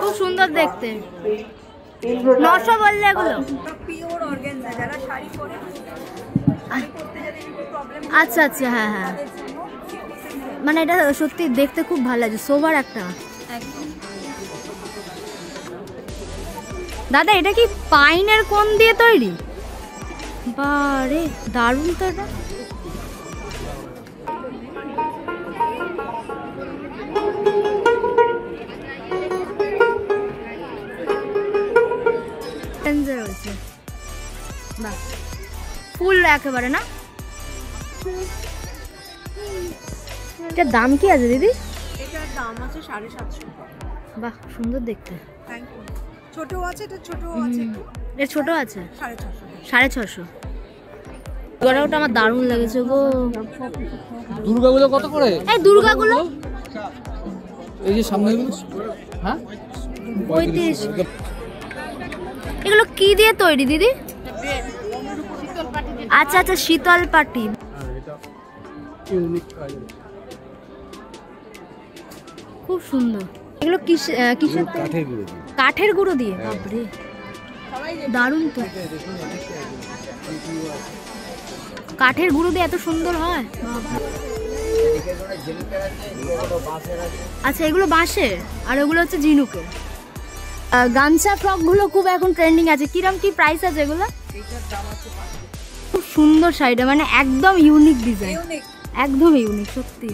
খুব সুন্দর দেখতে। 900 বললে এগুলো? আচ্ছা আচ্ছা, হ্যাঁ হ্যাঁ, মানে এটা সত্যি দেখতে খুব ভালো লাগছে, সোবার একটা। দাদা এটা কি পাইনের কোন দিয়ে তৈরি? বারে দারুণ তো এটা। ফুল একেবারে না। এটার দাম কি আছে দিদি? এটার দাম আছে 750। বাহ সুন্দর দেখতে। ছোট আছে, এটা ছোট আছে, এটা ছোট আছে 650। 650। গড়াটা আমার দারুণ লেগেছে গো। দুর্গাগুলো কত করে? এই দুর্গাগুলো এই যে সামনে, হ্যাঁ 35। এগুলো কি দিয়ে তৈরি দিদি? আচ্ছা আচ্ছা, শীতল পাটি। খুব সুন্দর। এগুলো কিসের? কাঠের গুঁড়ো দিয়ে। বাপরে দারুণ তো। কাঠের গুঁড়ো দিয়ে এত সুন্দর হয়। আচ্ছা এগুলো বাঁশের, আর ওগুলো হচ্ছে ঝিনুকের। গামছা ফ্রক গুলো খুব এখন ট্রেন্ডিং আছে। কিরম কি প্রাইস আছে এগুলো? খুব সুন্দর শাড়িটা, মানে একদম ইউনিক ডিজাইন, একদম ইউনিক সত্যি।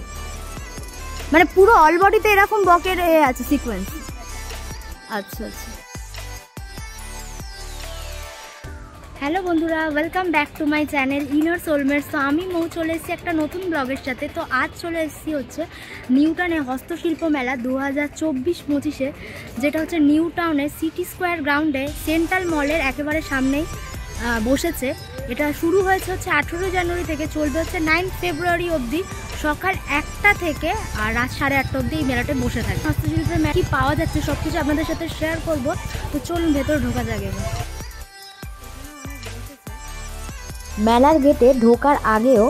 মানে পুরো অল বডিতে এরকম বকের আছে সিকোয়েন্স। আচ্ছা আচ্ছা। হ্যালো বন্ধুরা, welcome back to my channel inner soulmates. তো আমি মৌ চলে এসেছি একটা নতুন ব্লগের সাথে। তো আজ চলে এসেছি হচ্ছে নিউ টাউনে হস্তশিল্প মেলা 2024-25-এ, যেটা হচ্ছে নিউ টাউনের সিটি স্কোয়ার গ্রাউন্ডে সেন্ট্রাল মলের একেবারে সামনেই বসেছে। এটা শুরু হয়েছে হচ্ছে 18 জানুয়ারি থেকে, চলবে হচ্ছে 9 ফেব্রুয়ারি অবধি, সকাল 1টা থেকে আর রাত 8:30 অবধি এই মেলাটা বসে থাকে। হস্তশিল্পের মেলা কি পাওয়া যাচ্ছে সব কিছু আপনাদের সাথে শেয়ার করব। তো চলুন ভেতরে ঢোকা যাবে। মেলার গেটে ঢোকার আগেও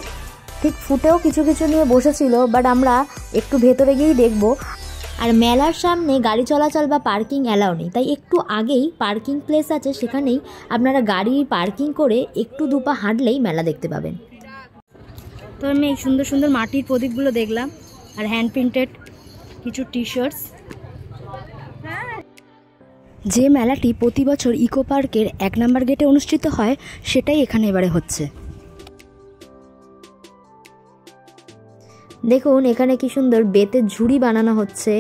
ঠিক ফুটেও কিছু কিছু নিয়ে বসেছিল, বাট আমরা একটু ভেতরে গিয়েই দেখব। আর মেলার সামনে গাড়ি চলাচল বা পার্কিং অ্যালাউ নেই, তাই একটু আগেই পার্কিং প্লেস আছে, সেখানেই আপনারা গাড়ি পার্কিং করে একটু দুপা হাঁটলেই মেলা দেখতে পাবেন। তো আমি এই সুন্দর সুন্দর মাটির প্রদীপগুলো দেখলাম, আর হ্যান্ড প্রিন্টেড কিছু টি শার্টস। যে মেলাটি প্রতি বছর ইকো পার্কের 1 নম্বর গেটে অনুষ্ঠিত হয়, সেটাই এখানে এবারে হচ্ছে। দেখুন এখানে কি সুন্দর বেতের ঝুড়ি বানানো হচ্ছে,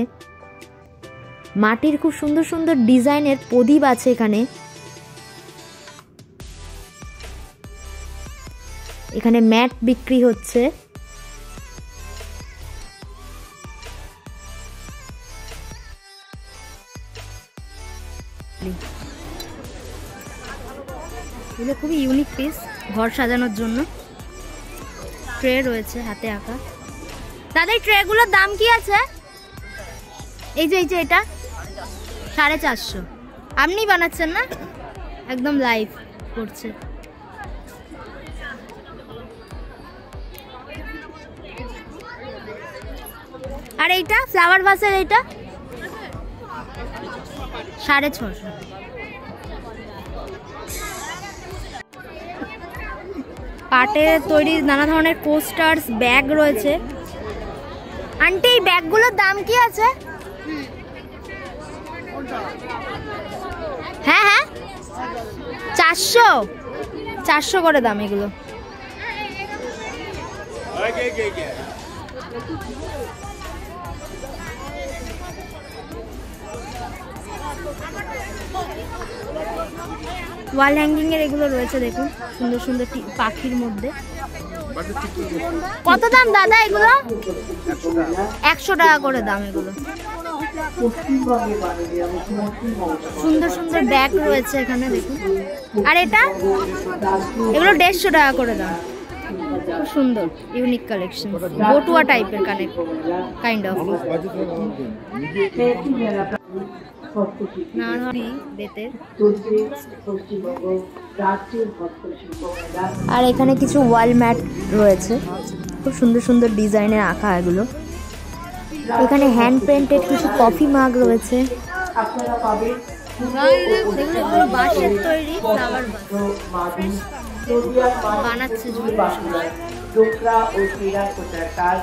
মাটির খুব সুন্দর সুন্দর ডিজাইনের প্রদীপ আছে এখানে। এখানে ম্যাট বিক্রি হচ্ছে। এগুলো খুবই ইউনিক পিস ঘর সাজানোর জন্য। ট্রে রয়েছে হাতে আঁকা। দাদা এই ট্রেগুলোর দাম কি আছে? এই যে এটা 450। আপনি বানাচ্ছেন না? একদম লাইভ করছে। আর এইটা ফ্লাওয়ার ভাসের এইটা 650। পাটের তৈরি নানা ধরনের কোস্টার্স ব্যাগ রয়েছে। আন্টি এই ব্যাগগুলোর দাম কি আছে? হ্যাঁ হ্যাঁ 400 করে দাম এগুলো। ওয়াল হ্যাঙ্গিং এর এগুলো রয়েছে, দেখুন সুন্দর সুন্দর পাখির মধ্যে। কত দাম দাদা এগুলো? 100 টাকা করে দাম এগুলো। সুন্দর সুন্দর ব্যাগ রয়েছে এখানে দেখুন। আর এটা এগুলো 150 টাকা করে দাম। খুব সুন্দর ইউনিক কালেকশন, বটুয়া টাইপের কাইন্ড অফ। নানা ধরনের বেতের। আর এখানে কিছু ওয়াল ম্যাট রয়েছে, খুব সুন্দর সুন্দর ডিজাইনের আঁকা এগুলো। এখানে হ্যান্ড পেন্টেড কিছু কফি মাগ রয়েছে। সেগুলো বাঁশের তৈরি ফ্লাওয়ার বানাচ্ছে ডোকরা ও টেরাকোটার কাজ,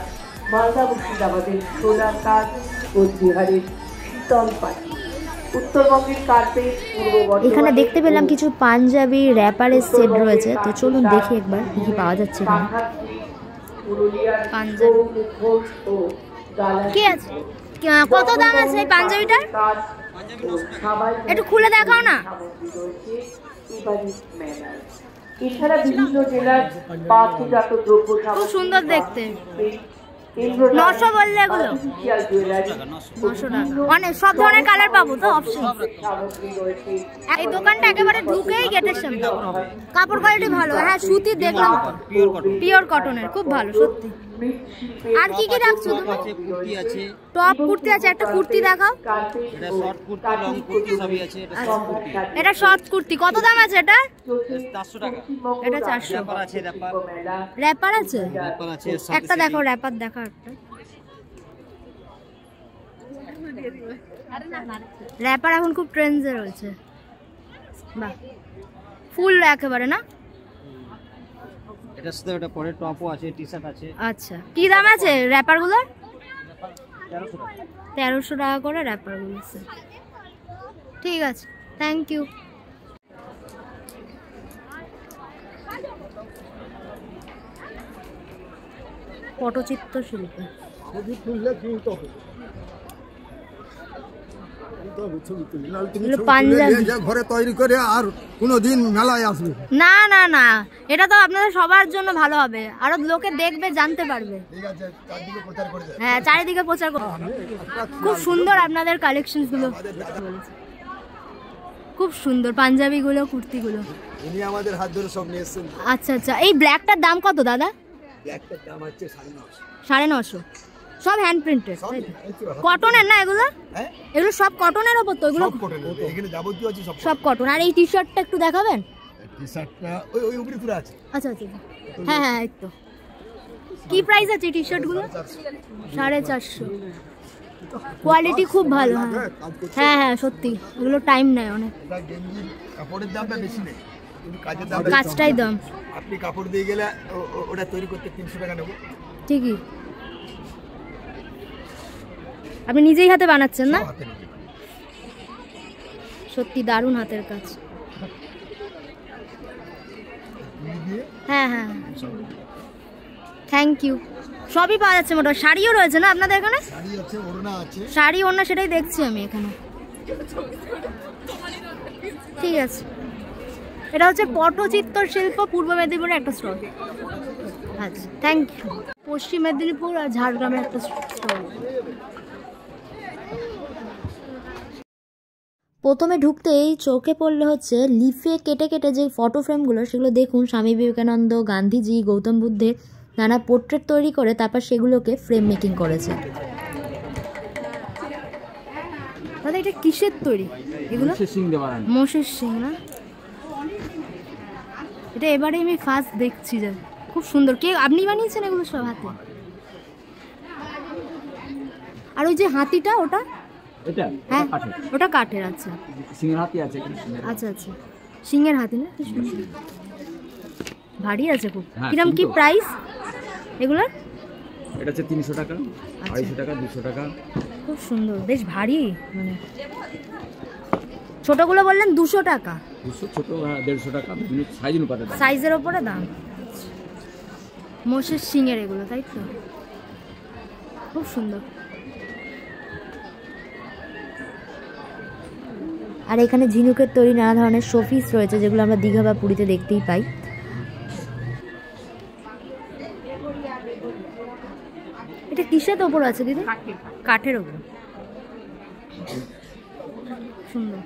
মালদা মুর্শিদাবাদের সোনার কাজ, কোচবিহারের শীতল পাখি, উত্তরবঙ্গের কার্পেট, পূর্ব এখানে দেখতে পেলাম কিছু পাঞ্জাবি র্যাপারের সেট রয়েছে, তো চলুন দেখি একবার কি কি পাওয়া যাচ্ছে এখানে। পাঞ্জাবি কি আছে, কত দাম আছে এই পাঞ্জাবিটার? একটু খুলে দেখাও না। এছাড়া বিভিন্ন জেলার পাটজাত দ্রব্য খুব সুন্দর দেখতে। 900 বললে এগুলো 900 টাকা। অনেক সব ধরনের কালার পাবো তো অপশন। এই দোকানটা একেবারে ঢুকেই গেটের সামনে। কাপড় কোয়ালিটি ভালো, হ্যাঁ সুতির দেখলাম, পিওর কটনের, খুব ভালো সত্যি। আর কি কি রাখছো তুমি? কুর্তি আছে, টপ কুর্তি আছে, একটা কুর্তি দেখাও। এটা শর্ট কুর্তি, লং কুর্তি সবই আছে। এটা শর্ট কুর্তি, এটা শর্ট কুর্তি। কত দাম আছে এটা? 400 টাকা। এটা 400। র্যাপার আছে, র্যাপার আছে, র্যাপার আছে। একটা দেখো, র্যাপার দেখা একটা। র্যাপার এখন খুব ট্রেন্ডে রয়েছে। বাহ, ফুল একেবারে না। এটা সাথে এটা পরে টপও আছে, টি-শার্ট আছে। আচ্ছা, কি দাম আছে র্যাপার গুলোর? 1300 টাকা। 1300 টাকা করে র্যাপার গুলো। ঠিক আছে, থ্যাংক ইউ। পটচিত্র শিল্প, ঘরে তৈরি করে আর কোনোদিন মেলায় আসবে না না না, এটা তো আপনাদের সবার জন্য ভালো হবে, আরো লোকে দেখবে, জানতে পারবে। হ্যাঁ, চারিদিকে প্রচার করবে। খুব সুন্দর আপনাদের কালেকশন গুলো, খুব সুন্দর পাঞ্জাবি গুলো, কুর্তি গুলো। ইনি আমাদের হাত ধরে সব নিয়ে এসেছেন। আচ্ছা আচ্ছা, এই ব্ল্যাকটার দাম কত দাদা? ব্ল্যাকটার দাম হচ্ছে 950। 950। সব হ্যান্ড প্রিন্টেড, কটনের না এগুলো? এগুলো সব কটনের ওপর তো? এগুলো এখানে যাবতীয় আছে সব কটন। আর এই টি শার্টটা একটু দেখাবেন? টি শার্টটা ওই উপরে পুরো আছে। আচ্ছা আচ্ছা, হ্যাঁ হ্যাঁ, একটু। কি প্রাইস আছে টি শার্ট গুলো? 450। কোয়ালিটি খুব ভালো। হ্যাঁ হ্যাঁ সত্যি, এগুলো টাইম নেয় অনেক। গেঞ্জির কাপড়ের দামটা বেশি নেই, কিন্তু কাজের দাম, কাজটাই দাম। আপনি কাপড় দিয়ে গেলে ওটা তৈরি করতে 300 টাকা নেব। ঠিকই, আপনি নিজেই হাতে বানাচ্ছেন না? সত্যি দারুণ হাতের কাজ। হ্যাঁ হ্যাঁ, থ্যাংক ইউ। সবই পাওয়া যাচ্ছে মোটামুটি। শাড়িও রয়েছে না আপনাদের এখানে? শাড়ি আছে, ওড়না আছে। শাড়ি ওড়না সেটাই দেখছি আমি এখানে। ঠিক আছে, এটা হচ্ছে পটচিত্র শিল্প, পূর্ব মেদিনীপুরের একটা স্টল। আচ্ছা, থ্যাংক ইউ। পশ্চিম মেদিনীপুর আর ঝাড়গ্রামের একটা স্টল। প্রথমে ঢুকতেই চোখে পড়লে হচ্ছে লিফে কেটে কেটে যে ফটো ফ্রেমগুলো, সেগুলো দেখুন। স্বামী বিবেকানন্দ, গান্ধীজি, গৌতম বুদ্ধের নানা পোর্ট্রেট তৈরি করে তারপর সেগুলোকে ফ্রেম মেকিং করেছে। দাদা এটা কিসের তৈরি এগুলো? মোষের সিং না? এটা এবারে আমি ফার্স্ট দেখছি, যে খুব সুন্দর। কে আপনি বানিয়েছেন এগুলো সব হাতে? আর ওই যে হাতিটা, ওটা? এটা হ্যাঁ, ওটা কাঠের। আচ্ছা, সিংহের হাতি আছে। আচ্ছা আচ্ছা, সিংহের হাতি না? ভারী আছে খুব। হ্যাঁ, কিরম কি প্রাইস এগুলোর? এটা হচ্ছে 300 টাকা, 250 টাকা, 200 টাকা। খুব সুন্দর, বেশ ভারী। মানে ছোটগুলো বললেন 200 টাকা? 200, ছোট 150 টাকা, সাইজ অনুপাতে দাম। সাইজের ওপরে দাম। মোষের সিংয়ের এগুলো, তাই তো? খুব সুন্দর। আর এখানে ঝিনুকের তৈরি নানা ধরনের শোপিস রয়েছে, যেগুলো আমরা দীঘা বা পুরীতে দেখতেই পাই। এটা কিসের ওপর আছে দিদি? কাঠের ওপর। সুন্দর।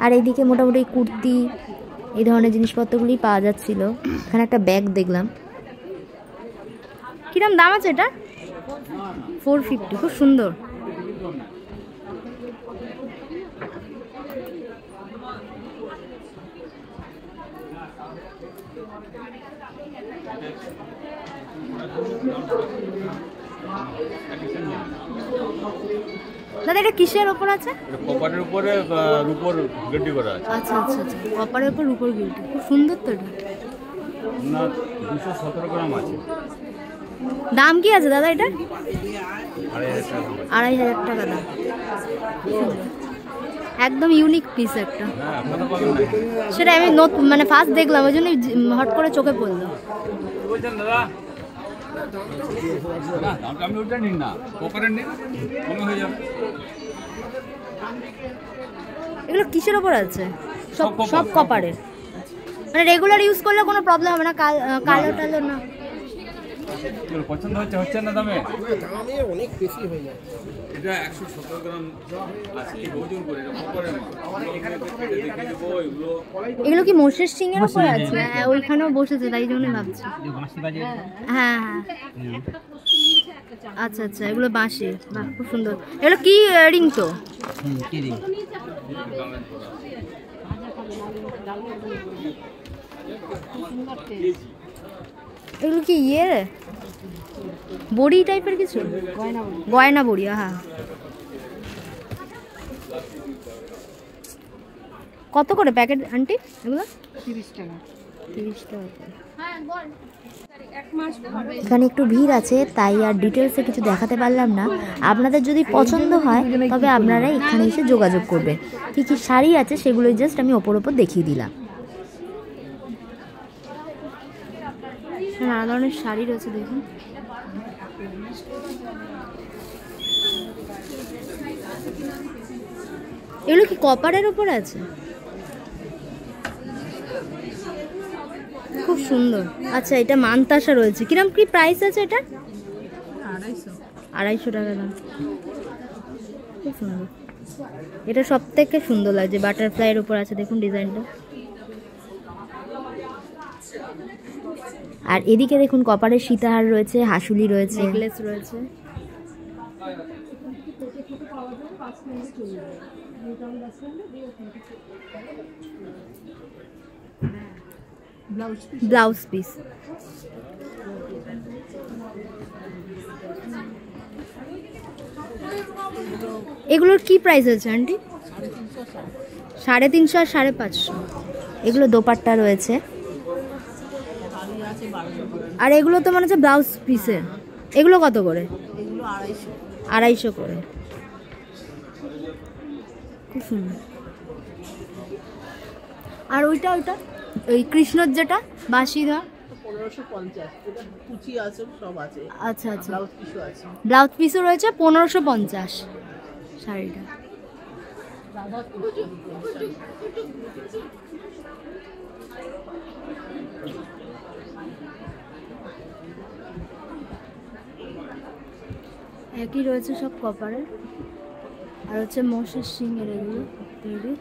আর এইদিকে মোটামুটি কুর্তি, এই ধরনের জিনিসপত্রগুলি পাওয়া যাচ্ছিল। এখানে একটা ব্যাগ দেখলাম। কিরম দাম আছে এটা? 450, খুব সুন্দর। দাদা এটা কিসের ওপর আছে? কপারের উপরে রূপোর গেডি করা আছে। আচ্ছা আচ্ছা আচ্ছা, কপারের উপর রূপোর গিল্টি, খুব সুন্দর তো এটা। না 217 গ্রাম আছে। দাম কি আছে দাদা এটা? 2500 টাকা দাম। একদম ইউনিক পিস একটা। হ্যাঁ কত পাবেন না সেটা আমি মানে ফার্স্ট দেখলাম, ওই জন্য হট করে চোখে পড়লো। বলছেন দাদা? না আমি ওটা নিন না, কপারের নিন, কমে হয়ে যাবে। এগুলো কিসের ওপর আছে? সব কপারের, মানে রেগুলার ইউজ করলে কোনো প্রবলেম হবে না? কালো টালো না? পছন্দ হচ্ছে না দামে? দামে অনেক বেশি হয়ে যায়। এটা 117 গ্রাম আছে, ওজন করে এটা কপারের মাল। এগুলো কি মোষের সিংয়ের উপর আছে? হ্যাঁ ওইখানেও বসেছে, তাই জন্য ভাবছি। হ্যাঁ হ্যাঁ আচ্ছা আচ্ছা, এগুলো বাঁশি, বাহ খুব সুন্দর। এগুলো কি রিং তো? কি রিং? এগুলো কি ইয়ে বড়ি টাইপের কিছু? গয়না বড়ি। হ্যাঁ কত করে প্যাকেট আন্টি এগুলো? 30 টাকা। 30 টাকা। এখানে একটু ভিড় আছে, তাই আর ডিটেলসে কিছু দেখাতে পারলাম না। আপনাদের যদি পছন্দ হয় তবে আপনারা এখানে এসে যোগাযোগ করবেন। কী কী শাড়ি আছে সেগুলো জাস্ট আমি ওপর দেখিয়ে দিলাম। নানা ধরনের শাড়ি রয়েছে দেখুন। এগুলো কি কপারের উপর আছে? খুব সুন্দর। আচ্ছা এটা মানতাসা রয়েছে, কিরম কি প্রাইস আছে এটা? 250 টাকা দাম। খুব সুন্দর, এটা সব থেকে সুন্দর লাগছে। বাটারফ্লাইয়ের উপর আছে দেখুন ডিজাইনটা। আর এদিকে দেখুন কপারের সীতাহার রয়েছে, হাসুলি রয়েছে, নেকলেস রয়েছে। Blouse piece. এগুলোর কি প্রাইস আছে আন্টি? 350 আর 550। এগুলো দোপাট্টা রয়েছে। আর এগুলো তো মনে হচ্ছে ব্লাউজ পিসের। এগুলো কত করে? 250 করে। খুব সুন্দর। আর ওইটা ওই কৃষ্ণর যেটা বাঁশিদা 1550। এটা কুচি আছে, সব আছে। আচ্ছা আচ্ছা, ব্লাউজ পিসও আছে। ব্লাউজ পিসও রয়েছে 1550 শাড়িটা। একই রয়েছে সব কপারের। আর হচ্ছে মোষের সিংয়ের এগুলো তৈরি।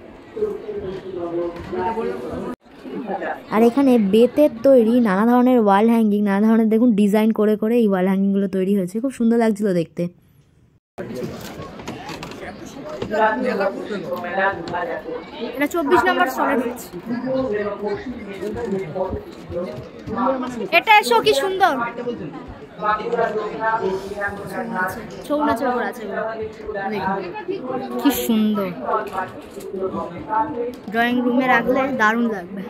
আর এখানে বেতের তৈরি নানা ধরনের ওয়াল হ্যাঙ্গিং, নানা ধরনের দেখুন ডিজাইন করে করে এই ওয়াল হ্যাঙ্গিংগুলো তৈরি হয়েছে, খুব সুন্দর লাগছিল দেখতে। এটা 24 নম্বর স্টলে রয়েছে। এটা এসো, কি সুন্দর ছৌ নাচের ওপর আছে, কি সুন্দর। ড্রয়িং রুমে রাখলে দারুণ লাগবে।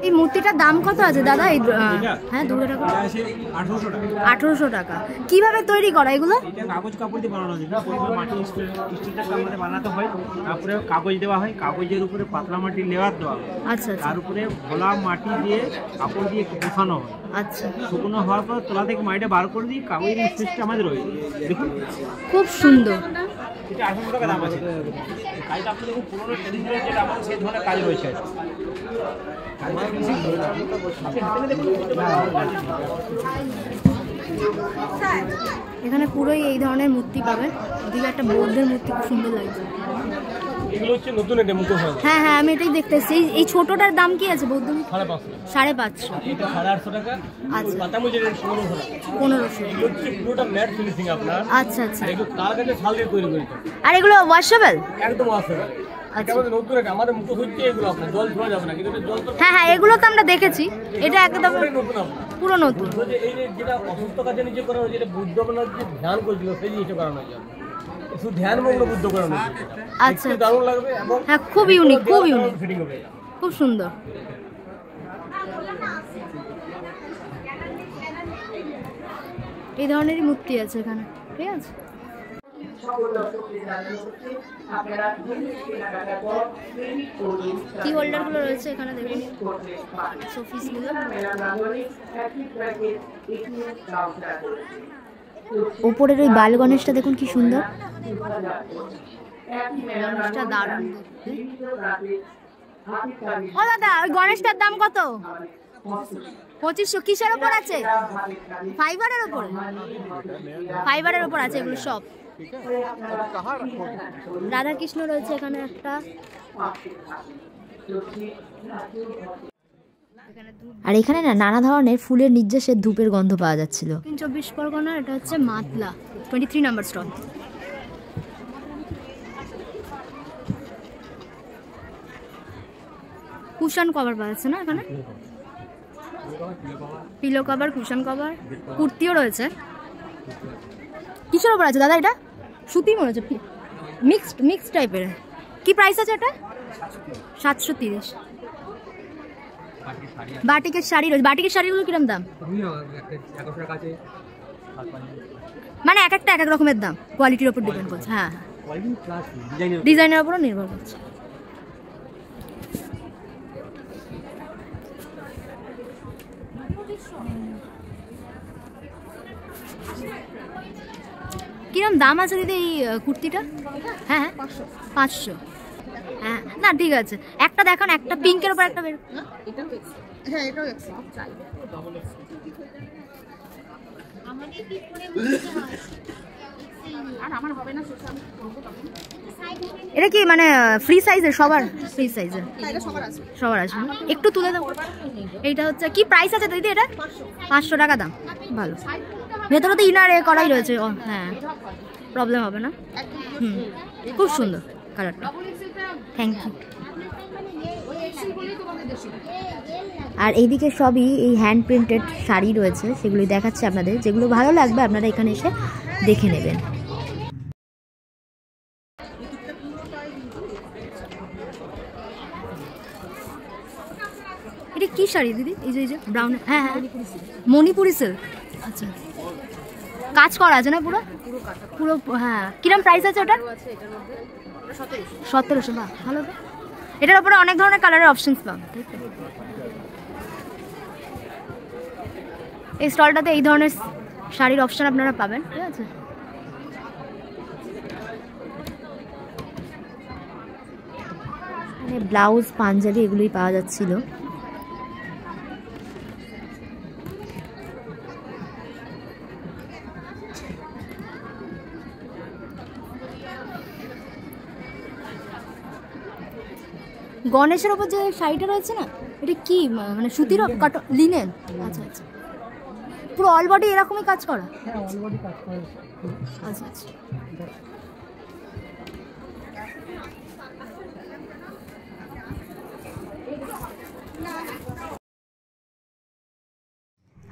এই মূর্তিটার দাম কত আছে দাদা? এই হ্যাঁ দুর্গা ঠাকুর 1800 টাকা। কিভাবে তৈরি করা এগুলো? কাগজ কাপড় দিয়ে বানানো যায়। প্রথমে মাটি স্টিলের কাপড়ে বানাতে হয়, তারপরে কাগজ দেওয়া হয়, কাগজের উপরে পাতলা মাটির লেয়ার দেওয়া হয়। আচ্ছা তার উপরে ভোলা মাটি দিয়ে কাপড় দিয়ে বসানো হয়। আচ্ছা, শুকনো হওয়ার পর তোলা থেকে মাটিটা বার করে দিই, কাগজের স্পেসটা আমাদের রয়েছে। দেখুন খুব সুন্দর। এটা 1800 টাকা দাম আছে। কাজটা আপনি দেখুন পুরোনো ট্রেডিশনাল যেটা আমাদের সেই ধরনের কাজ রয়েছে। এখানে পুরোই এই ধরনের মূর্তি পাবেন। এদিকে একটা বৌদ্ধের মূর্তি খুব সুন্দর লাগছে। এগুলো হচ্ছে নতুন এটা মুখোশ হবে। হ্যাঁ হ্যাঁ, আমি এটাই দেখতেছি। এই ছোটটার দাম কি আছে বৌদ্ধ? 550 550। এটা 850 টাকা। আচ্ছা, পাতামুজি রেট 1500 টাকা। 1500। এগুলো হচ্ছে পুরোটা ম্যাট ফিনিশিং আপনার। আচ্ছা আচ্ছা। আর এগুলো কার কাছে শাল দিয়ে তৈরি করেছে। আর এগুলো ওয়াশেবল? একদম আছে। এটা আমাদের নতুন এটা, আমাদের মুখোশ হচ্ছে এগুলো আপনার জল ছোঁয়া যাবে না, কিন্তু এটা জল তো হ্যাঁ হ্যাঁ, এগুলো তো আমরা দেখেছি। এটা একদম পুরোই নতুন আপনার। পুরো নতুন। এই যে যেটা অসুস্থ কাজে নিজে করানো, যেটা বুদ্ধ আপনার যে ধ্যান করছিল সেই জিনিসটা করানো যায়। শুধু ধ্যান মগ্ন বুদ্ধ করানো। আচ্ছা একটু দারুণ লাগবে এবং হ্যাঁ, খুব ইউনিক, খুব ইউনিক, ফিটিং হবে এটা। খুব সুন্দর। এই ধরনেরই মূর্তি আছে এখানে, ঠিক আছে। কি হোল্ডার গুলো রয়েছে এখানে দেখুন, শোপিস গুলো। ওপরের ওই বাল গণেশটা দেখুন কি সুন্দর, গণেশটা দারুণ দেখতে। ও দাদা, ওই গণেশটার দাম কত? 2500। কিসের ওপর আছে? ফাইবারের ওপর? ফাইবারের ওপর আছে এগুলো সব। রাধা কৃষ্ণ রয়েছে এখানে একটা। আর এখানে না নানা ধরনের ফুলের নির্যাসের ধূপের গন্ধ পাওয়া যাচ্ছিল। 24 পরগনা, এটা হচ্ছে Matla 23 number stall. Cushion cover পাওয়া যাচ্ছে না এখানে? পিলো কভার, কুশন কভার, কুর্তিও রয়েছে। কিসের ওপর আছে দাদা এটা? সুতি মনে হচ্ছে, মিক্সড টাইপের। কি প্রাইস আছে এটা? 730। বাটিকের শাড়ি রয়েছে। বাটিকের শাড়িগুলো কিরকম দাম? মানে এক একটা এক এক রকমের দাম, কোয়ালিটির উপর ডিপেন্ড করছে। হ্যাঁ, ডিজাইনের উপরও নির্ভর করছে। কিরম দাম আছে দিদি এই কুর্তিটা? হ্যাঁ হ্যাঁ, 500। হ্যাঁ না, ঠিক আছে। একটা দেখান, একটা পিঙ্কের উপর একটা বের। হ্যাঁ, এটাও এটা কি মানে ফ্রি সাইজের? সবার ফ্রি সাইজের? সবার আছে। একটু তুলে দাও। এইটা হচ্ছে কি প্রাইস আছে দিদি এটা? 500 টাকা দাম। ভালো, ভেতরে তো ইনার করাই রয়েছে। ও হ্যাঁ, প্রবলেম হবে না। খুব সুন্দর কালারটা। Thank you. আর এইদিকে সবই এই হ্যান্ড প্রিন্টেড শাড়ি রয়েছে, সেগুলি দেখাচ্ছে আপনাদের। যেগুলো ভালো লাগবে আপনারা এখানে এসে দেখে নেবেন। এটা কি শাড়ি দিদি? এই যে ব্রাউন। হ্যাঁ হ্যাঁ, মণিপুরি সিল্ক। আচ্ছা, কাজ করা আছে না পুরো? পুরো হ্যাঁ। কিরম প্রাইস আছে ওটা? 1700। বাহ, ভালো। এটার উপরে অনেক ধরনের কালারের অপশনস পাবেন। এই স্টলটাতে এই ধরনের শাড়ির অপশন আপনারা পাবেন, ঠিক আছে। মানে ব্লাউজ, পাঞ্জাবি এগুলোই পাওয়া যাচ্ছিল। গণেশের ওপর যে শাড়িটা রয়েছে না, এটা কি মানে সুতির কাটন, লিনেন? আচ্ছা আচ্ছা, পুরো অল বডি এরকমই কাজ করা? হ্যাঁ, অল বডি কাজ করে। আচ্ছা আচ্ছা।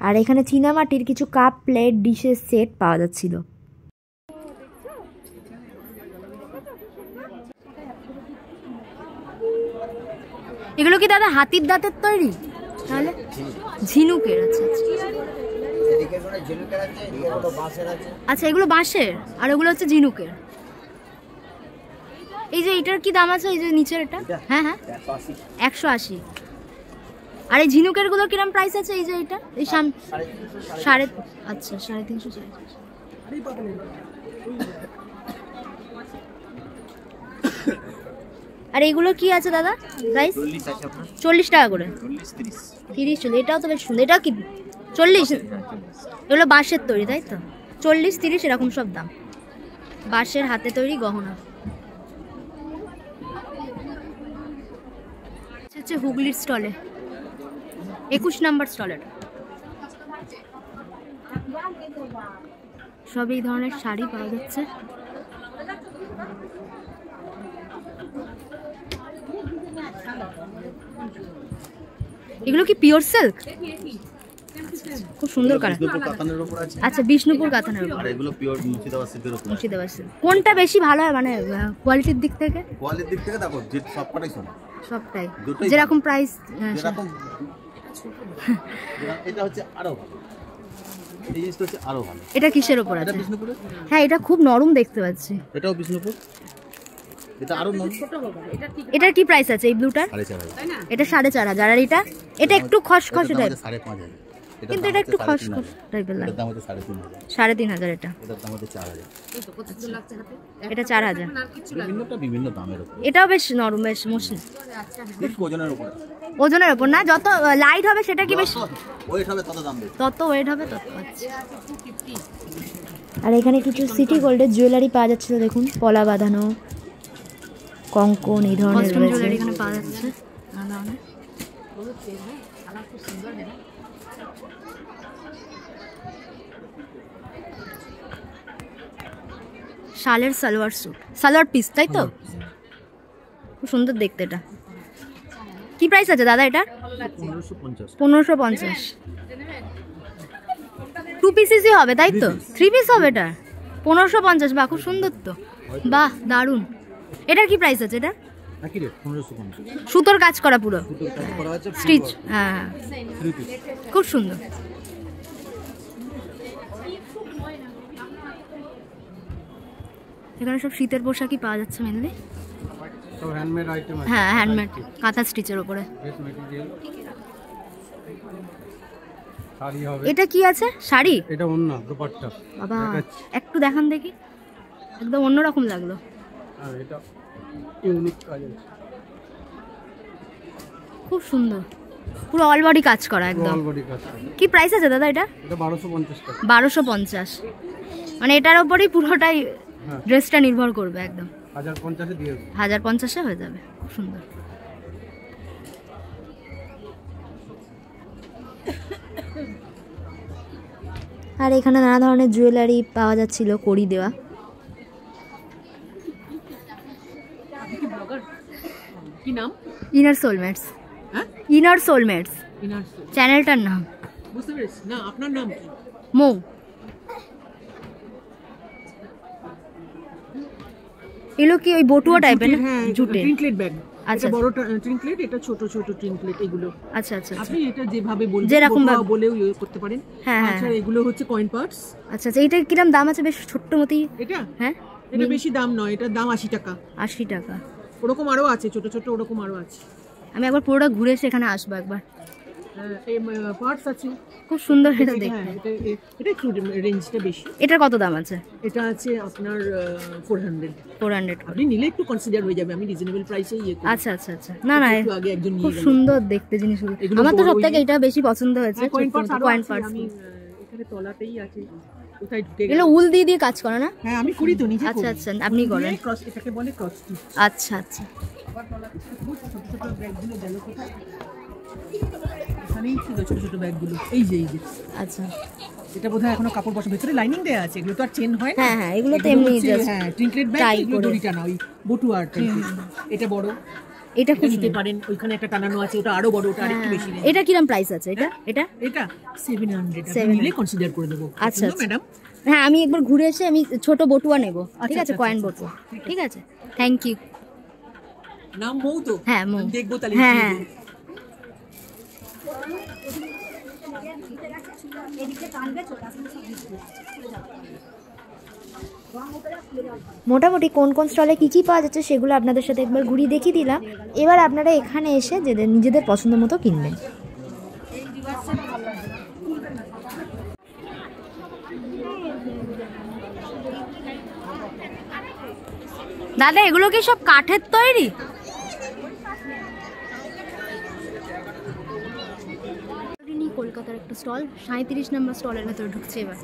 আর এখানে চীনামাটির কিছু কাপ, প্লেট, ডিশের সেট পাওয়া যাচ্ছিল। এগুলো কি দাদা হাতির দাঁতের তৈরি? তাহলে ঝিনুকের। আচ্ছা আচ্ছা, এগুলো বাঁশের আর ওগুলো হচ্ছে ঝিনুকের। এই যে এটার কি দাম আছে? এই যে নিচের এটা? হ্যাঁ হ্যাঁ, 180। আর এই ঝিনুকের গুলো কিরম প্রাইস আছে? এই যে এটা, এই সাড়ে, আচ্ছা 350। আর এগুলো কি আছে দাদা প্রাইস? 40 টাকা করে। 30 40। এটাও তো বেশ সুন্দর। এটাও কি 40? এগুলো বাঁশের তৈরি তাই তো? 40-30 এরকম সব দাম। বাঁশের হাতে তৈরি গহনা। হচ্ছে হুগলির স্টলে, 21 নম্বর স্টলের সব এই ধরনের শাড়ি পাওয়া যাচ্ছে। এগুলো কি পিওর সিল্ক? খুব সুন্দর কালার। আচ্ছা, বিষ্ণুপুর কাতানের উপর। এগুলো পিওর মুর্শিদাবাদ সিল্কের উপর। মুর্শিদাবাদ সিল্ক। কোনটা বেশি ভালো হয় মানে কোয়ালিটির দিক থেকে? কোয়ালিটির দিক থেকে দেখো যে সবটাই শোনা, সবটাই যেরকম প্রাইস। যেরকম এটা হচ্ছে আরো ভালো, এই জিনিসটা হচ্ছে আরো ভালো। এটা কিসের উপর আছে? হ্যাঁ, এটা খুব নরম দেখতে পাচ্ছি। এটাও বিষ্ণুপুর, এটা আরো নরম। এটার কি প্রাইস আছে এই ব্লুটার? 4,500। এটা 4,500। আর এটা একটু খসখসে টাইপ, 5,500। কিন্তু এটা একটু খসখস টাইপের লাগে। এটার দাম হচ্ছে 3,500। 3,500 এটা। এটার দাম হচ্ছে 4,000। এটা 4,000। বিভিন্ন দামের উপর। এটাও বেশ নরম, বেশ মসৃণ। ওজনের উপর। ওজনের উপর না, যত লাইট হবে সেটা কি বেশ ওয়েট হবে তত দাম বেশি। তত ওয়েট হবে তত। আচ্ছা। আর এখানে কিছু সিটি গোল্ডের জুয়েলারি পাওয়া যাচ্ছে, দেখুন পলা বাঁধানো, কঙ্কন এই ধরনের জুয়েলারি এখানে পাওয়া যাচ্ছে। শালের সালোয়ার স্যুট, সালোয়ার পিস তাই তো? খুব সুন্দর দেখতে। এটা কি প্রাইস আছে দাদা? এটা 1550। 2 পিসেসই হবে তাই তো? 3 পিস হবে এটা? 1550। বাহ, খুব সুন্দর তো, বাহ দারুণ। এটার কি প্রাইস আছে? এটা সুতোর কাজ করা, পুরো স্টিচ। হ্যাঁ, খুব সুন্দর। এখানে সব শীতের পোশাকই পাওয়া যাচ্ছে মেনলি। হ্যাঁ, হ্যান্ডমেড, কাঁথা স্টিচের উপরে। এটা কি আছে? শাড়ি? এটা ওন্না, দুপাট্টা। বাবা, একটু দেখান দেখি, একদম অন্যরকম লাগলো। আর এটা ইউনিক কাজ আছে, খুব সুন্দর, পুরো অল বডি কাজ করা একদম। অল বডি কাজ। কি প্রাইস আছে দাদা এটা? এটা 1250 টাকা। 1250। মানে এটার উপরেই পুরোটাই ড্রেসটা নির্ভর করবে একদম। 1050 দিয়ে দেব। 1050 হয়ে যাবে। খুব সুন্দর। আর এখানে নানা ধরনের জুয়েলারি পাওয়া যাচ্ছিল, কড়ি দেওয়া। কি নাম? ইনার সোলমেটস। হ্যাঁ, ইনার সোলমেটস চ্যানেলটার নাম। বুঝতে পেরেছি না, আপনার নাম কি? মৌ। এগুলো কি ওই বটুয়া টাইপের না? হ্যাঁ, জুটে ট্রিঙ্কলেট ব্যাগ। আচ্ছা, এটা বড় ট্রিঙ্কলেট, এটা ছোট ছোট ট্রিঙ্কলেট এগুলো। আচ্ছা আচ্ছা। আপনি এটা যেভাবে বলবেন, যেরকম ভাবে বলেও ইউজ করতে পারেন। হ্যাঁ হ্যাঁ। আচ্ছা, এগুলো হচ্ছে কয়েন পার্টস। আচ্ছা আচ্ছা। এইটার কিরকম দাম আছে? বেশ ছোট্ট মতই। এটা? হ্যাঁ, এটা বেশি দাম নয়, এটার দাম 80 টাকা। 80 টাকা। ওরকম আরো আছে, ছোট ছোট ওরকম আরো আছে। আমি একবার পুরোটা ঘুরে এসে এখানে আসবো একবার। এই পার্টস আছে, খুব সুন্দর এটা দেখতে। হ্যাঁ, এটা একটু রেঞ্জটা বেশি। এটার কত দাম আছে? এটা আছে আপনার 400। 400। আপনি নিলে একটু কনসিডার হয়ে যাবে, আমি রিজনেবল প্রাইসে ইয়ে করি। আচ্ছা আচ্ছা আচ্ছা। না না, একটু আগে একজন নিয়ে খুব গেল। সুন্দর দেখতে জিনিসগুলো। আমার তো সবথেকে এটা বেশি পছন্দ হয়েছে। কয়েন পার্টস আরো কয়েন আছে, পার্টস আমি এখানে তলাতেই আছে, কোথায় ঢুকে গেল। এগুলো উল দিয়ে দিয়ে কাজ করে না? হ্যাঁ, আমি করি তো নিজে। আচ্ছা আচ্ছা, আপনি করেন? ক্রস, এটাকে বলে ক্রস স্টিচ। আচ্ছা আচ্ছা। আবার তলাতে ছোট ছোট ব্যাগগুলো গেল কোথায়? এখানেই ছিল ছোট ছোট ব্যাগগুলো। এই যে আচ্ছা, এটা বোধহয় এখনো কাপড় বসে, ভেতরে লাইনিং দেয়া আছে। এগুলো তো আর চেন হয় না। হ্যাঁ হ্যাঁ, এগুলো তো এমনি জাস্ট। হ্যাঁ, ট্রিঙ্কলেট ব্যাগ, এগুলো দড়ি টানা, ওই বটুয়ার টাইপের। এটা বড়, এটা খুব নিতে পারেন। ওইখানে একটা টানানো আছে, ওটা আরো বড়, ওটা আরেকটু বেশি। এটা কিরকম প্রাইস আছে? এটা এটা এটা 700। আপনি নিলে কনসিডার করে দেব। আচ্ছা ম্যাডাম, হ্যাঁ, আমি একবার ঘুরে এসে আমি ছোট বটুয়া নেব। ঠিক আছে, কয়েন বটুয়া। ঠিক আছে, থ্যাংক ইউ। নাম মৌ তো? হ্যাঁ, মৌ। দেখবো তাহলে। হ্যাঁ হ্যাঁ। মোটামুটি কোন কোন স্টলে কী কী পাওয়া যাচ্ছে সেগুলো আপনাদের সাথে একবার ঘুরিয়ে দেখিয়ে দিলাম। এবার আপনারা এখানে এসে নিজেদের পছন্দ মতো কিনবেন। দাদা, এগুলো কি সব কাঠের তৈরি? কলকাতার একটা স্টল, 37 নম্বর স্টলের ভেতরে ঢুকছে এবার।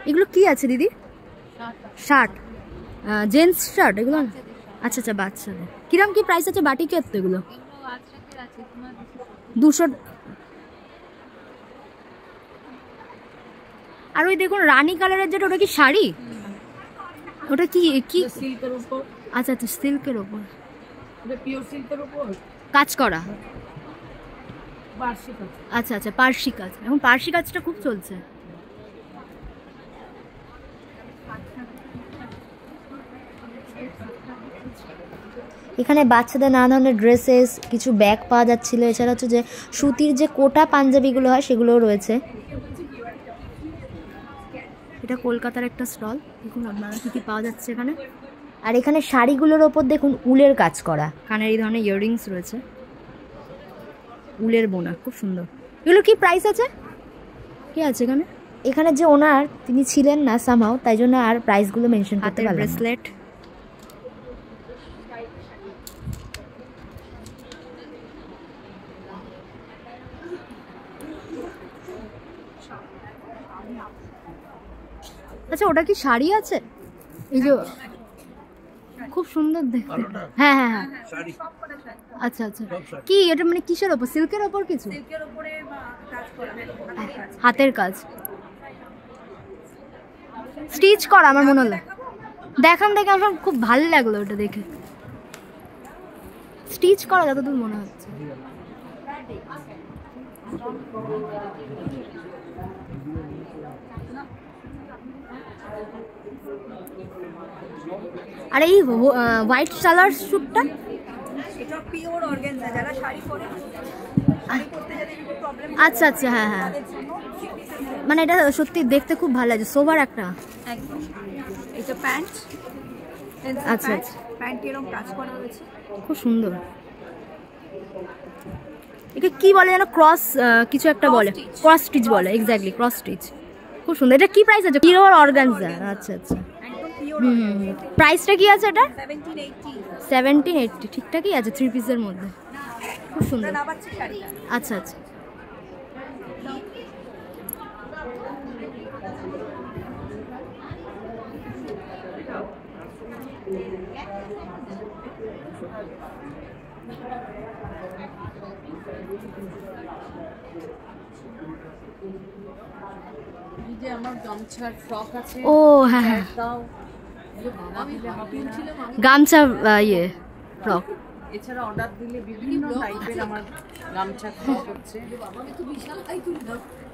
এগুলো কি আছে দিদি? শার্ট, জেন্টস শার্ট এগুলো? আচ্ছা আচ্ছা, বাচ্চাদের। কিরম কি প্রাইস আছে বাটিকের? তো এগুলো 200। আর ওই দেখুন রানী কালারের যেটা, ওটা কি শাড়ি? ওটা কি কি সিল্কের উপর। আচ্ছা আচ্ছা, সিল্কের উপর, এটা পিওর সিল্কের উপর কাজ করা। বার্ষিক। আচ্ছা আচ্ছা, পার্সি কাজ। এখন পার্সি কাজটা খুব চলছে। এখানে বাচ্চাদের নানা ধরনের ড্রেসেস, কিছু ব্যাগ পাওয়া যাচ্ছিলো। এছাড়া হচ্ছে যে সুতির যে কোটা পাঞ্জাবিগুলো হয় সেগুলোও রয়েছে। এটা কলকাতার একটা স্টল, দেখুন আপনারা কী কী পাওয়া যাচ্ছে এখানে। আর এখানে শাড়িগুলোর ওপর দেখুন উলের কাজ করা, কানের এই ধরনের ইয়াররিংস রয়েছে, উলের বোনা, খুব সুন্দর। এগুলো কি প্রাইস আছে? কি আছে এখানে? এখানে যে ওনার তিনি ছিলেন না সামহাও, তাই জন্য আর প্রাইসগুলো মেনশন করতে পারলাম না। ব্রেসলেট, আচ্ছা ওটা কি শাড়ি আছে? এই যে খুব সুন্দর দেখতে। হ্যাঁ হ্যাঁ হ্যাঁ, আচ্ছা আচ্ছা। কি এটা মানে কিসের ওপর? সিল্কের ওপর কিছু? হাতের কাজ, স্টিচ করা আমার মনে হলো। দেখান দেখে আমার খুব ভালো লাগলো ওটা দেখে, স্টিচ করা যতদূর মনে হচ্ছে। আর এই হোয়াইট কালার স্যুটটা, এটা পিওর অর্গানজা, যারা শাড়ি পরে আচ্ছা আচ্ছা, হ্যাঁ হ্যাঁ, মানে এটা সত্যি দেখতে খুব ভালো লাগে, সোবার একটা। একদম। এটা প্যান্ট, আচ্ছা আচ্ছা, প্যান্ট এরকম কাজ করা হয়েছে, খুব সুন্দর। একে কি বলে যেন, ক্রস কিছু একটা বলে, ক্রস স্টিচ বলে, এক্স্যাক্টলি ক্রস স্টিচ, খুব সুন্দর। এটা কি প্রাইস আছে? পিওর অর্গানজা, আচ্ছা আচ্ছা। একদম পিওর। প্রাইসটা কি আছে এটা? 1780। 1780, ঠিকঠাকই আছে, 3 পিসের মধ্যে, খুব সুন্দর। আচ্ছা আচ্ছা। এই যে আমার গামছার ফ্রক আছে। ও হ্যাঁ হ্যাঁ, গামছা ইয়ে ফ্রক। এছাড়া অর্ডার দিলে বিভিন্ন টাইপের আমার গামছা ফ্রক হচ্ছে।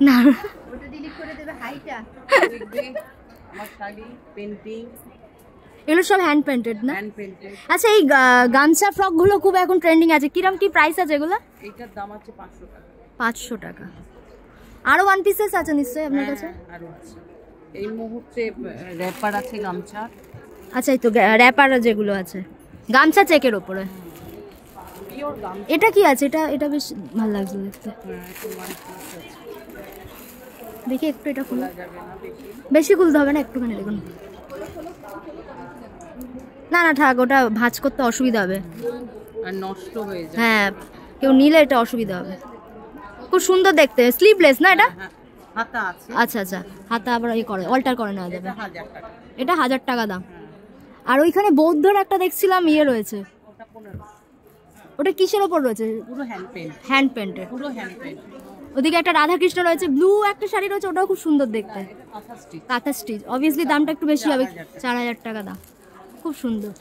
না ওটা ডিলিট করে দেবে, হাইটা দেখবে আমার শাড়ি পেন্টিং, এগুলো সব হ্যান্ড পেন্টেড না? Hand painted. আচ্ছা এই গামছা ফ্রক গুলো খুব এখন ট্রেন্ডিং আছে, কিরম কি প্রাইস আছে এগুলো? এইটার দাম আছে 500 টাকা। 500 টাকা। আরো ওয়ান পিসেস আছে নিশ্চয়ই আপনার কাছে? আরো আছে। এই মুহূর্তে র‍্যাপার আছে গামছা। আচ্ছা, এই তো র‍্যাপার যেগুলো আছে, গামছা চেকের উপরে। পিওর গামছা। এটা কি আছে? এটা বেশ ভালো লাগছে দেখতে। দেখি একটু এটা খুলে, বেশি খুলতে হবে না, একটুখানি দেখুন। না না থাক, ওটা ভাঁজ করতে অসুবিধা হবে আর নষ্ট হয়ে যায়। হ্যাঁ, কেউ নিলে এটা অসুবিধা হবে। খুব সুন্দর দেখতে, স্লিভলেস না এটা? হাতা আছে। আচ্ছা আচ্ছা, হাতা আবার এই করে অল্টার করে নেওয়া যাবে। 1000 টাকা। এটা 1000 টাকা দাম। আর ওইখানে বৌদ্ধর একটা দেখছিলাম ইয়ে রয়েছে, ওটা 1500। ওটা কিসের ওপর রয়েছে? পুরো হ্যান্ড পেন্ট। Hand painted. পুরো হ্যান্ড পেন্ট। ওদিকে একটা রাধাকৃষ্ণ রয়েছে, ব্লু একটা শাড়ি রয়েছে, ওটাও খুব সুন্দর দেখতে, কাঁথা স্টিচ। কাঁথা স্টিচ। অবভিয়াসলি দামটা একটু বেশি হবে, 4000 টাকা দাম, খুব সুন্দর।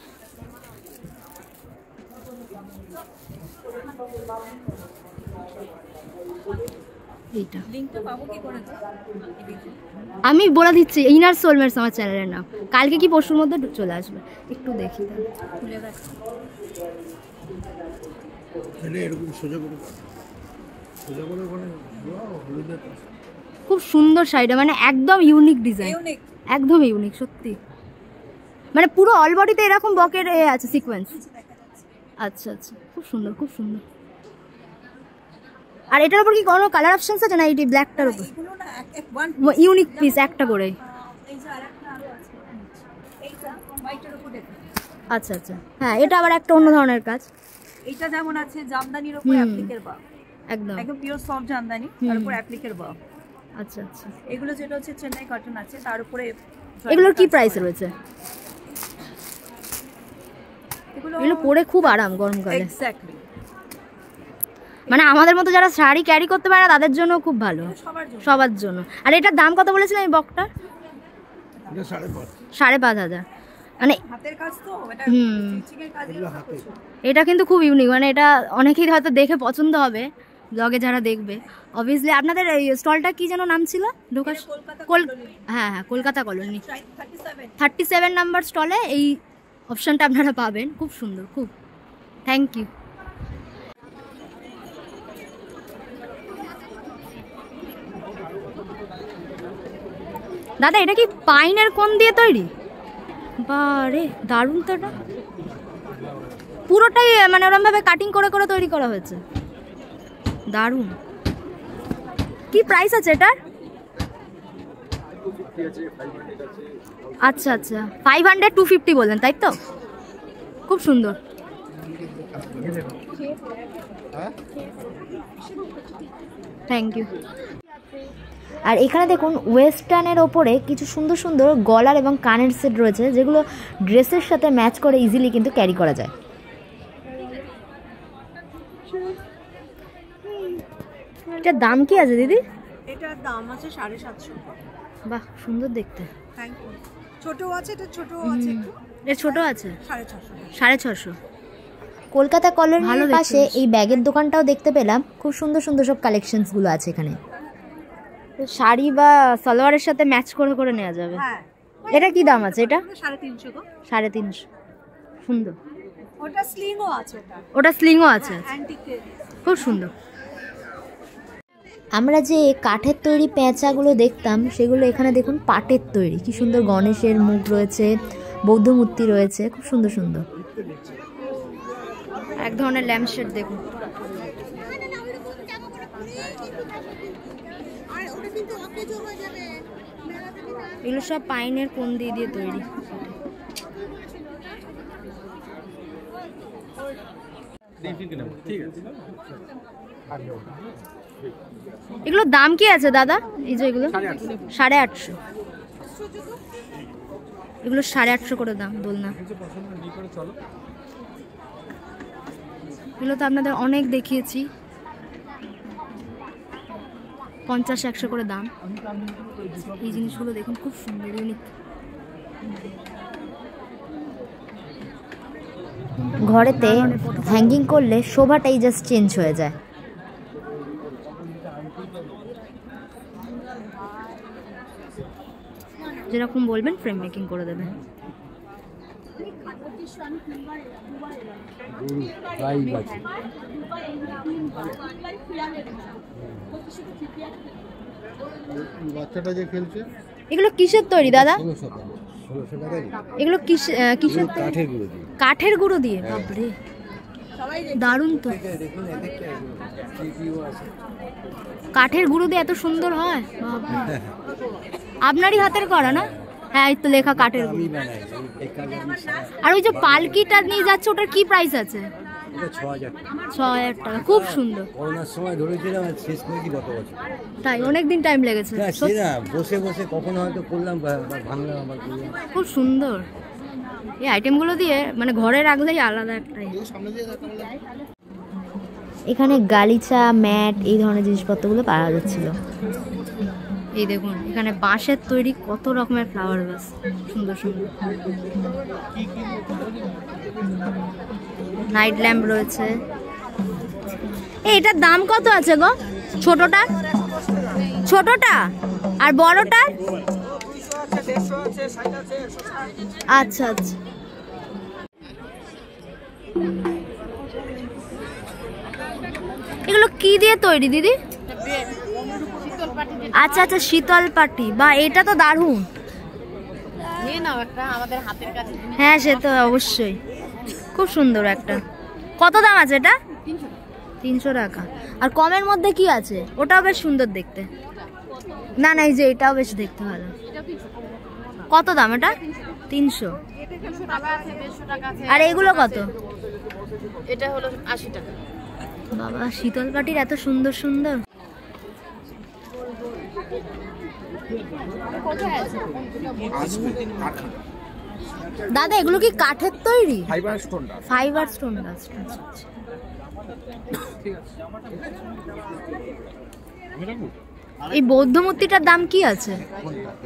এইটা লিংকটা পাবো কি করে? আমি বলে দিচ্ছি, ইনার সোলমেটস আমার চ্যানেলের নাম। কালকে কি পরশুর মধ্যে চলে আসবে, একটু দেখি খুলে দেখ। খুব সুন্দর শাড়িটা, মানে একদম ইউনিক ডিজাইন, একদম ইউনিক সত্যি, মানে পুরো অল বডিতে এরকম বকের এ আছে, সিকোয়েন্স। আচ্ছা আচ্ছা, খুব সুন্দর খুব সুন্দর। আর এটার উপর কি কোনো কালার অপশনস আছে না? এই ব্ল্যাকটার উপর ইউনিক পিস একটা করে। আচ্ছা আচ্ছা, হ্যাঁ এটা আবার একটা অন্য ধরনের কাজ। এটা যেমন আছে জামদানির উপর অ্যাপ্লিকের বা একদম একদম পিওর সফট জামদানি, তার উপর অ্যাপ্লিকের বা। আচ্ছা আচ্ছা, এগুলো যেটা হচ্ছে চেন্নাই কটন আছে, তার উপরে এগুলোর কি প্রাইস রয়েছে? এগুলো পরে খুব আরাম গরমকালে। এক্স্যাক্টলি, মানে আমাদের মতো যারা শাড়ি ক্যারি করতে পারে না তাদের জন্য খুব ভালো, সবার জন্য। আর এটার দাম কত বলেছিলেন এই বকটা? 5,500। মানে হাতের কাজ তো এটা, স্টিচিংয়ের কাজ। এটা কিন্তু খুব ইউনিক, মানে এটা অনেকেই হয়তো দেখে পছন্দ হবে ব্লগে যারা দেখবে। অবভিয়াসলি আপনাদের এই স্টলটা কি যেন নাম ছিল? হ্যাঁ হ্যাঁ, কলকাতা কলোনি 37 নাম্বার স্টলে এই অপশনটা আপনারা পাবেন। খুব সুন্দর, খুব থ্যাংক ইউ। দাদা এটা কি পাইনের কোন দিয়ে তৈরি? বারে দারুণ তো, এটা পুরোটাই মানে ওরকম ভাবে কাটিং করে করে তৈরি করা হয়েছে, দারুণ। কি প্রাইস আছে এটার? আচ্ছা আচ্ছা, 500 250 বললেন তাই তো? খুব সুন্দর। Thank you. আর এখানে দেখুন ওয়েস্টার্নের ওপরে কিছু সুন্দর সুন্দর গলার এবং কানের সেট রয়েছে, যেগুলো ড্রেসের সাথে ম্যাচ করে ইজিলি কিন্তু ক্যারি করা যায়। এটার দাম কি আছে দিদি? এটার দাম আছে 750। বাহ, সুন্দর দেখতে। Thank you. ছোট আছে, এটা ছোট আছে একটু। এটা ছোট আছে 650। 650। কলকাতা কলোনির পাশে এই ব্যাগের দোকানটাও দেখতে পেলাম, খুব সুন্দর সুন্দর সব কালেকশনসগুলো আছে এখানে। শাড়ি বা সালোয়ারের সাথে ম্যাচ করে করে নেওয়া যাবে। হ্যাঁ, এটা কি দাম আছে? এটা 350 গো। 350, সুন্দর। ওটা স্লিংও আছে, ওটা স্লিংও আছে, অ্যান্টিকের, খুব সুন্দর। আমরা যে কাঠের তৈরি পেঁচাগুলো দেখতাম, সেগুলো এখানে দেখুন পাটের তৈরি। কি সুন্দর গণেশের মুখ রয়েছে, বৌদ্ধ মূর্তি রয়েছে, খুব সুন্দর সুন্দর। এক ধরনের ল্যাম্পশেড দেখুন। এগুলো সব পাইনের কোন দিয়ে দিয়ে তৈরি। এগুলোর দাম কি আছে দাদা? এই যে এগুলো 850। এগুলো 850 করে দাম দোলনা। এগুলো তো আপনাদের অনেক দেখিয়েছি, 50-100 করে দাম। এই জিনিসগুলো দেখুন, খুব সুন্দর, ইউনিক। ঘরেতে হ্যাঙ্গিং করলে শোভাটাই জাস্ট চেঞ্জ হয়ে যায়। যেরকম বলবেন ফ্রেম মেকিং করে দেবেন। বাচ্চাটা যে খেলছে, এগুলো কিসের তৈরি দাদা? এগুলো কিসের? কাঠের গুঁড়ো দিয়ে। বাপরে, দারুণ তো। কাঠের গুঁড়ো দিয়ে এত সুন্দর হয়? আপনারই হাতের করা না? হ্যাঁ, এই তো লেখা কাঠের গুঁড়ো। আর ওই যে পালকিটা নিয়ে যাচ্ছে, ওটার কি প্রাইস আছে? 6,000 টাকা। খুব সুন্দর। করোনার সময় ধরেছিলাম, শেষ করেছি গত বছর। তাই অনেক দিন টাইম লেগেছে। বসে বসে কখনো হয়তো করলাম, ভাঙলাম, আবার করলাম। খুব সুন্দর এই আইটেমগুলো দিয়ে, মানে ঘরে রাখলেই আলাদা একটাই। এখানে গালিচা, ম্যাট, এই ধরনের জিনিসপত্রগুলো পাওয়া যাচ্ছিল। এই দেখুন, এখানে বাঁশের তৈরি কত রকমের ফ্লাওয়ার ভাস, সুন্দর সুন্দর। নাইট ল্যাম্প রয়েছে। এটার দাম কত আছে গো? ছোটটা আর বড়টা? আচ্ছা আচ্ছা। এগুলো কি দিয়ে তৈরি দিদি? আচ্ছা আচ্ছা, শীতল পাটি। বা এটা তো দারুণ। হ্যাঁ, সে তো অবশ্যই, খুব সুন্দর একটা। কত দাম আছে এটা? 300 টাকা। আর কমের মধ্যে কি আছে? ওটাও বেশ সুন্দর দেখতে। না না, এই যে এটাও বেশ দেখতে ভালো। কত দাম এটা? 300। আর এগুলো কত? এটা হলো 80 টাকা। বাবা, শীতল পাটির এত সুন্দর সুন্দর। দাদা এগুলো কি কাঠের তৈরি? Fibre stone. এই বৌদ্ধ মূর্তিটার দাম কি আছে?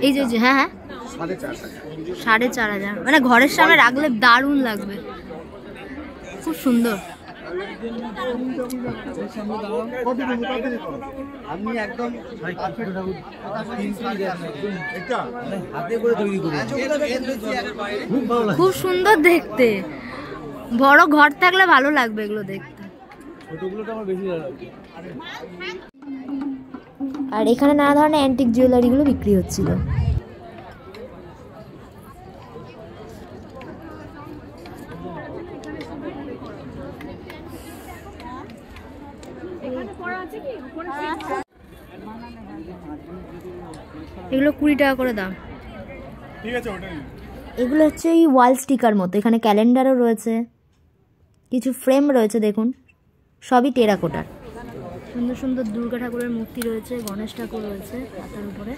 এই যে হ্যাঁ হ্যাঁ, 4,500। মানে ঘরের সামনে রাখলে দারুণ লাগবে, খুব সুন্দর। খুব সুন্দর দেখতে, বড় ঘর থাকলে ভালো লাগবে এগুলো দেখতে। আর এখানে নানা ধরনের অ্যান্টিক জুয়েলারিগুলো বিক্রি হচ্ছিল। এগুলো 20 টাকা করে দাম। এগুলো হচ্ছে এই ওয়াল স্টিকার মতো। এখানে ক্যালেন্ডারও রয়েছে, কিছু ফ্রেম রয়েছে, দেখুন সবই টেরাকোটার। সুন্দর সুন্দর দুর্গা ঠাকুরের মূর্তি রয়েছে, গণেশ ঠাকুর রয়েছে পাতার উপরে।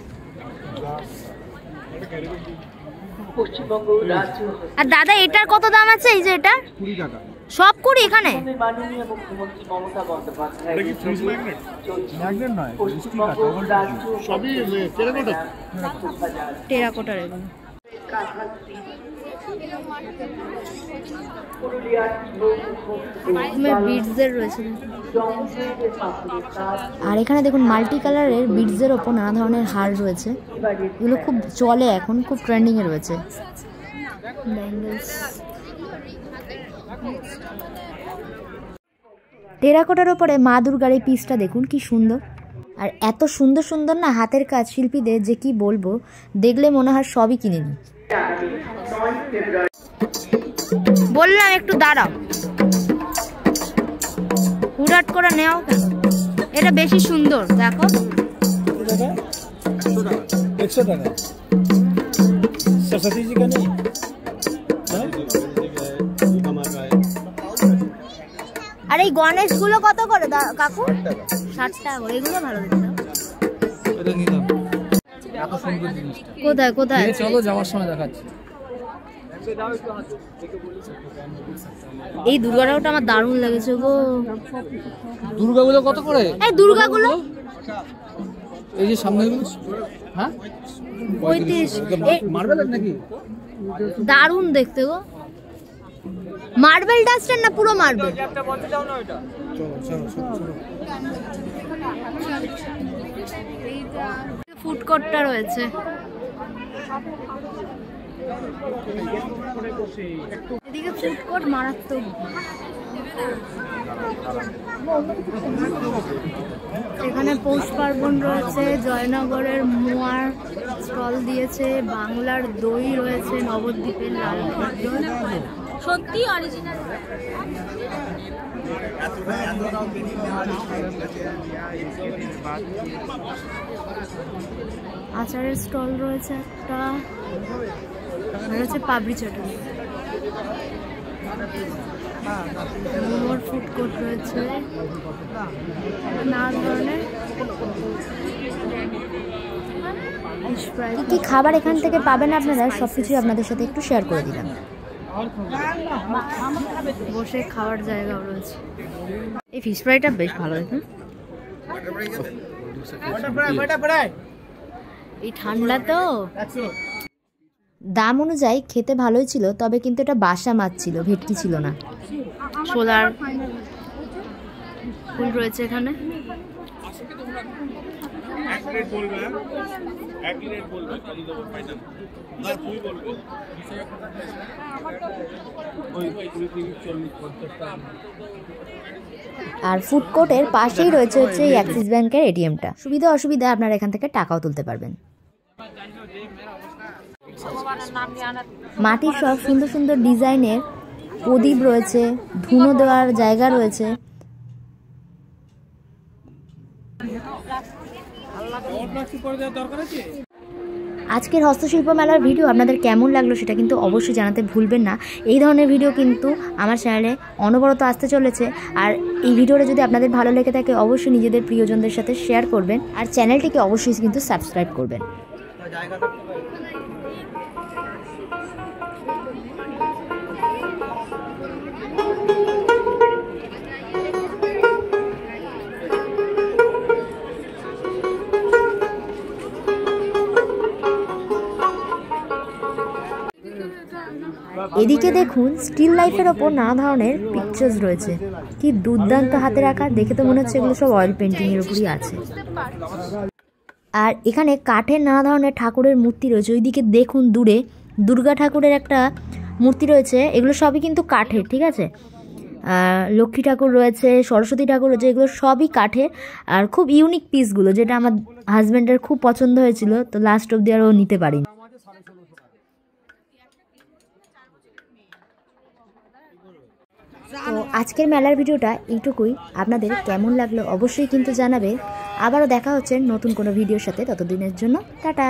পশ্চিমবঙ্গ রাজ্য আর দাদা এটার কত দাম আছে? এই যে এটা 20 টাকা। সব 20 এখানে? মাননীয় মুখ্যমন্ত্রী মমতা বন্দ্যোপাধ্যায় টেরাকোটার এগুলো। বিটসের রয়েছে। আর এখানে দেখুন মাল্টি কালারের বিটসের ওপর নানা ধরনের হার রয়েছে। এগুলো খুব চলে এখন, খুব ট্রেন্ডিংয়ে রয়েছে। টেরাকোটার ওপরে মা দুর্গার এই পিসটা দেখুন কি সুন্দর। আর এত সুন্দর সুন্দর না হাতের কাজ শিল্পীদের, যে কি বলবো, দেখলে মনে হয় সবই কিনে নিই। বললাম একটু দাঁড়াও, হুটহাট করে নেও কেন? এটা বেশি সুন্দর, দেখো। 100 টাকা। सरस्वती जी का नहीं? আর এই গণেশ গুলো কত করে কাকু? 60 টাকা করে। এগুলো ভালো দেখতে। কোথায় কোথায়? চলো যাওয়ার সময় দেখাচ্ছি। এই দুর্গাটা আমার দারুণ লেগেছে গো। দুর্গাগুলো কত করে? এই দুর্গাগুলো এই যে সামনে, হ্যাঁ 35। মার্বেলের নাকি? দারুণ দেখতে গো। মার্বেল ডাস্টার না পুরো মার্বেল? ফুড কোর্টটা রয়েছে। এদিকে ফুড কোর্ট মারাত্মক। এখানে পৌষ পার্বণ রয়েছে, জয়নগরের মোয়ার স্টল দিয়েছে, বাংলার দই রয়েছে, নবদ্বীপের লাল দই, সত্যি অরিজিনাল। আচারের স্টল রয়েছে একটা, রয়েছে পাবড়ি চাটনি। মোমোর ফুড কোর্ট রয়েছে, নানা ধরনের কি খাবার এখান থেকে পাবেন আপনারা, সবকিছু আপনাদের সাথে একটু শেয়ার করে দিলাম। বসে খাওয়ার জায়গাও রয়েছে। এই ফিশ ফ্রাইটা বেশ ভালো দেখুন। এই ঠান্ডা তো। দাম অনুযায়ী খেতে ভালোই ছিল, তবে কিন্তু এটা বাসা মাছ ছিল, ভেটকি ছিল না। সোলার ফুল রয়েছে এখানে। আর ফুড কোর্টের পাশেই রয়েছে হচ্ছে এই অ্যাক্সিস ব্যাংকের এটিএমটা। সুবিধা অসুবিধা আপনারা এখান থেকে টাকাও তুলতে পারবেন। মাটির সব সুন্দর সুন্দর ডিজাইনের প্রদীপ রয়েছে, ধুনো দেওয়ার জায়গা রয়েছে। আজকের হস্তশিল্প মেলার ভিডিও আপনাদের কেমন লাগলো সেটা কিন্তু অবশ্যই জানাতে ভুলবেন না। এই ধরনের ভিডিও কিন্তু আমার চ্যানেলে অনবরত আসতে চলেছে। আর এই ভিডিওটা যদি আপনাদের ভালো লেগে থাকে অবশ্যই নিজেদের প্রিয়জনদের সাথে শেয়ার করবেন আর চ্যানেলটিকে অবশ্যই কিন্তু সাবস্ক্রাইব করবেন। এদিকে দেখুন স্টিল লাইফের ওপর নানা ধরনের পিকচার্স রয়েছে, কি দুর্দান্ত হাতে রাখা, দেখে তো মনে হচ্ছে এগুলো সব অয়েল পেন্টিং এর উপরই আছে। আর এখানে কাঠের নানা ধরনের ঠাকুরের মূর্তি রয়েছে। ওইদিকে দেখুন দূরে দুর্গা ঠাকুরের একটা মূর্তি রয়েছে, এগুলো সবই কিন্তু কাঠের, ঠিক আছে। লক্ষ্মী ঠাকুর রয়েছে, সরস্বতী ঠাকুর রয়েছে, এগুলো সবই কাঠের। আর খুব ইউনিক পিসগুলো, যেটা আমার হাজব্যান্ডের খুব পছন্দ হয়েছিল, তো লাস্ট অব্দি আর ও নিতে পারিনি। তো আজকের মেলার ভিডিওটা এইটুকুই। আপনাদের কেমন লাগলো অবশ্যই কিন্তু জানাবে। আবারও দেখা হচ্ছে নতুন কোনো ভিডিওর সাথে, ততদিনের জন্য টাটা।